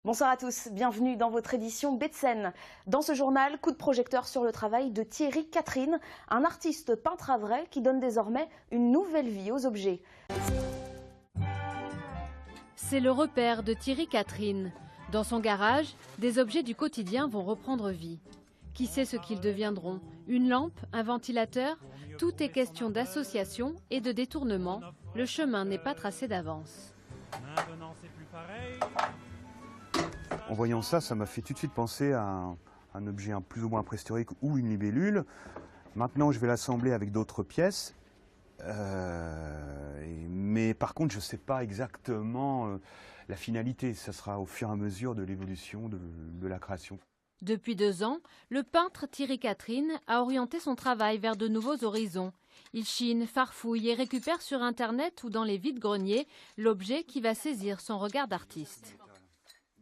Bonsoir à tous, bienvenue dans votre édition Baie de Seine. Dans ce journal, coup de projecteur sur le travail de Thierry Catherine, un artiste peintre à vrai qui donne désormais une nouvelle vie aux objets. C'est le repère de Thierry Catherine. Dans son garage, des objets du quotidien vont reprendre vie. Qui sait ce qu'ils deviendront? Une lampe, un ventilateur? Tout est question d'association et de détournement. Le chemin n'est pas tracé d'avance. En voyant ça, ça m'a fait tout de suite penser à un objet plus ou moins préhistorique ou une libellule. Maintenant, je vais l'assembler avec d'autres pièces. Mais par contre, je ne sais pas exactement la finalité. Ça sera au fur et à mesure de l'évolution de la création. Depuis 2 ans, le peintre Thierry Catherine a orienté son travail vers de nouveaux horizons. Il chine, farfouille et récupère sur Internet ou dans les vides-greniers l'objet qui va saisir son regard d'artiste.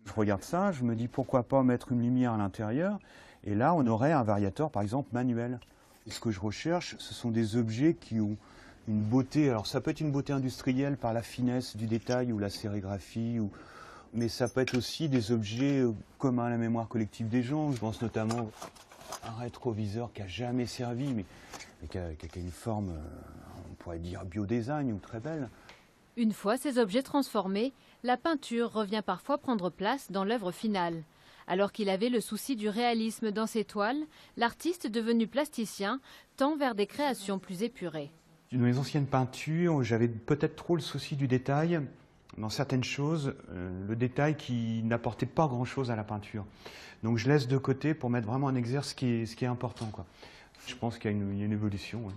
Je regarde ça, je me dis pourquoi pas mettre une lumière à l'intérieur. Et là, on aurait un variateur, par exemple, manuel. Et ce que je recherche, ce sont des objets qui ont une beauté. Alors ça peut être une beauté industrielle par la finesse du détail ou la sérigraphie, mais ça peut être aussi des objets communs à la mémoire collective des gens. Je pense notamment à un rétroviseur qui n'a jamais servi, mais qui a une forme, on pourrait dire biodesign ou très belle. Une fois ces objets transformés, la peinture revient parfois prendre place dans l'œuvre finale. Alors qu'il avait le souci du réalisme dans ses toiles, l'artiste devenu plasticien tend vers des créations plus épurées. Dans mes anciennes peintures, j'avais peut-être trop le souci du détail. Dans certaines choses, le détail qui n'apportait pas grand-chose à la peinture. Donc je laisse de côté pour mettre vraiment en exergue ce qui est important, quoi. Je pense qu'il y a une évolution. Ouais.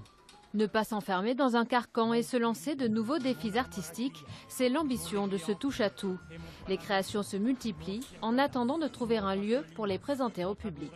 Ne pas s'enfermer dans un carcan et se lancer de nouveaux défis artistiques, c'est l'ambition de ce touche-à-tout. Les créations se multiplient en attendant de trouver un lieu pour les présenter au public.